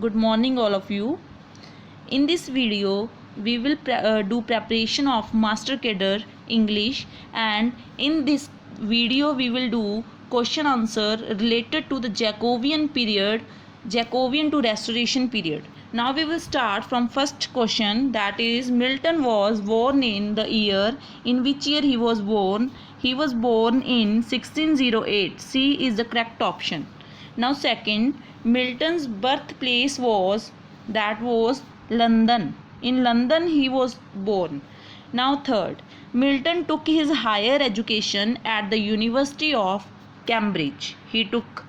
Good morning all of you. In this video we will do preparation of Master Cadre English, and in this video we will do question answer related to the Jacobean period, Jacobean to Restoration period. Now we will start from first question, that is Milton was born in the year. In which year he was born? He was born in 1608. C is the correct option. Now second, Milton's birthplace was, that was London. In London he was born. Now third, Milton took his higher education at the University of Cambridge. He took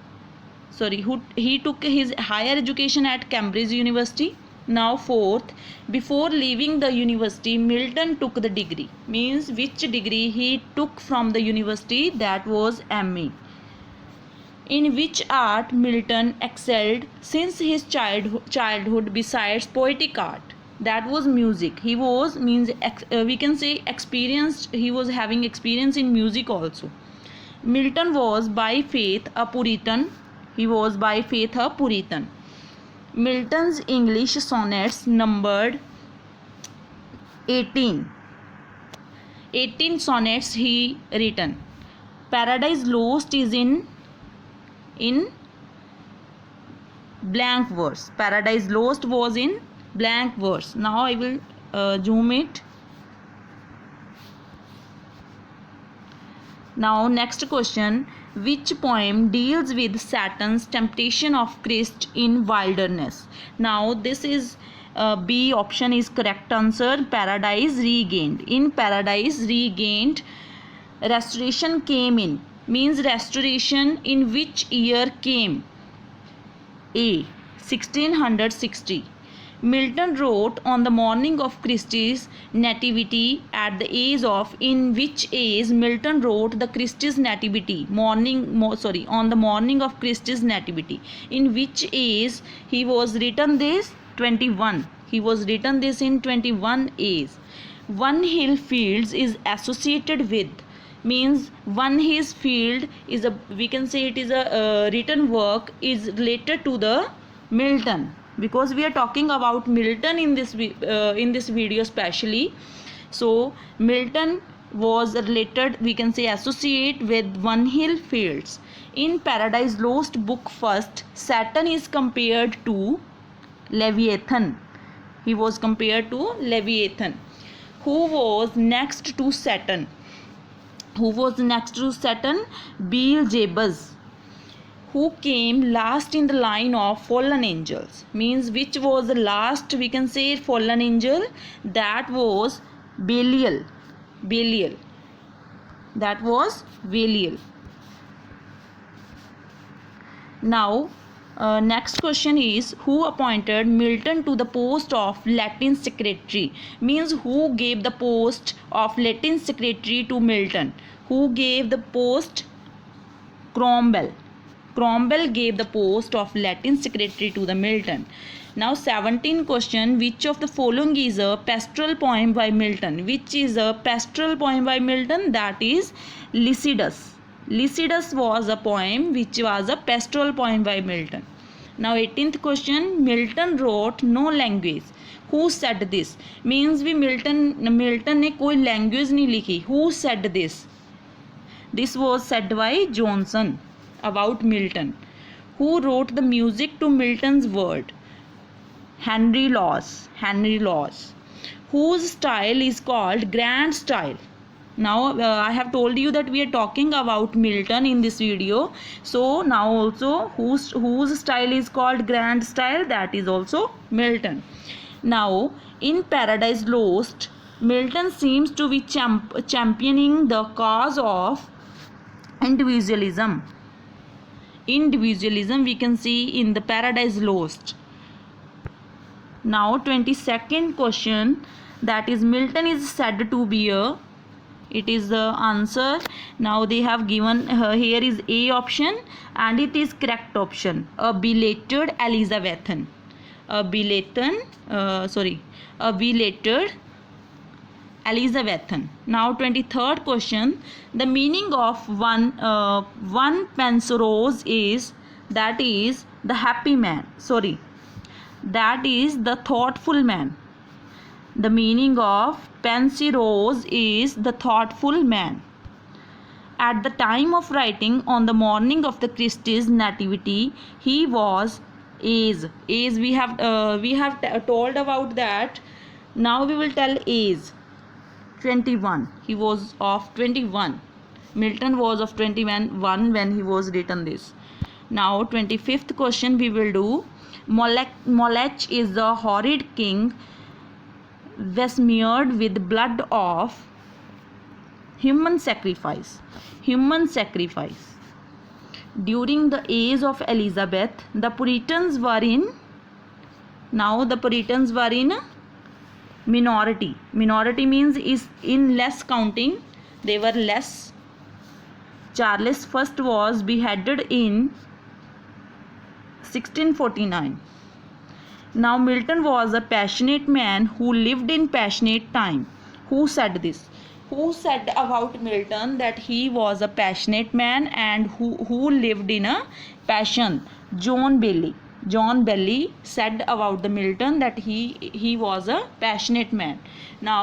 his higher education at Cambridge University. Now fourth, before leaving the university Milton took the degree, means which degree he took from the university, that was MA. In which art Milton excelled since his childhood besides poetic art? That was music. He was, we can say, experienced. He was having experience in music also. Milton was by faith a Puritan. He was by faith a Puritan. Milton's English sonnets numbered 18. 18 sonnets he written. Paradise Lost is in blank verse. Paradise Lost was in blank verse. Now I will zoom it. Now next question, which poem deals with Satan's temptation of Christ in wilderness? Now this is B option is correct answer. Paradise Regained. In Paradise Regained, restoration came in, means restoration in which year came? A. 1660. Milton wrote on the morning of Christ's nativity at the age of, in which age Milton wrote the Christ's nativity on the morning of Christ's nativity? In which age he was written this? 21. He was written this in 21 age. One Hill Fields is associated with, means One His Field is a, we can say it is a written work is related to the Milton, because we are talking about Milton in this video especially. So Milton was related, we can say, associate with One Hill Fields. In Paradise Lost book first, Satan is compared to Leviathan. He was compared to Leviathan. Who was next to Satan? Who was next to Satan? Beelzebub. Who came last in the line of fallen angels? Means which was the last, we can say, fallen angel? That was Belial. Belial. That was Belial. Now next question is, who appointed Milton to the post of Latin secretary? Means who gave the post of Latin secretary to Milton? Who gave the post? Cromwell. Cromwell gave the post of Latin secretary to the Milton. Now 17 question, which of the following is a pastoral poem by Milton? Which is a pastoral poem by Milton? That is Lycidas. Lycidas was a poem which was a pastoral poem by Milton. Now 18th question, Milton wrote no language. Who said this? Means Milton ने कोई language नहीं लिखी. Who said this? This was said by Johnson about Milton. Who wrote the music to Milton's word? Henry Lawes. Henry Lawes. Whose style is called grand style? Now I have told you that we are talking about Milton in this video. So now also whose style is called grand style? That is also Milton. Now in Paradise Lost, Milton seems to be championing the cause of individualism. Individualism we can see in the Paradise Lost. Now 22nd question, that is Milton is said to be a, it is the answer. Now they have given here is A option and it is correct option, a belated Elizabethan. A belated Elizabethan. Now 23rd question, the meaning of one penseroso is, that is the happy man. that is the thoughtful man. The meaning of pensirose is the thoughtful man. At the time of writing, on the morning of the Christ's nativity, he was age. Age we have told about that. Now we will tell age. 21. He was of 21. Milton was of 21 when he was written this. Now 25th question we will do. Molech is the horrid king besmeared with blood of human sacrifice. Human sacrifice. During the age of Elizabeth, the Puritans were in minority. Minority means is in less counting. They were less. Charles I was beheaded in 1649. Now Milton was a passionate man who lived in passionate time. Who said this? Who said about Milton that he was a passionate man and who lived in a passion? John Bailey. John Bailey said about the Milton that he was a passionate man. Now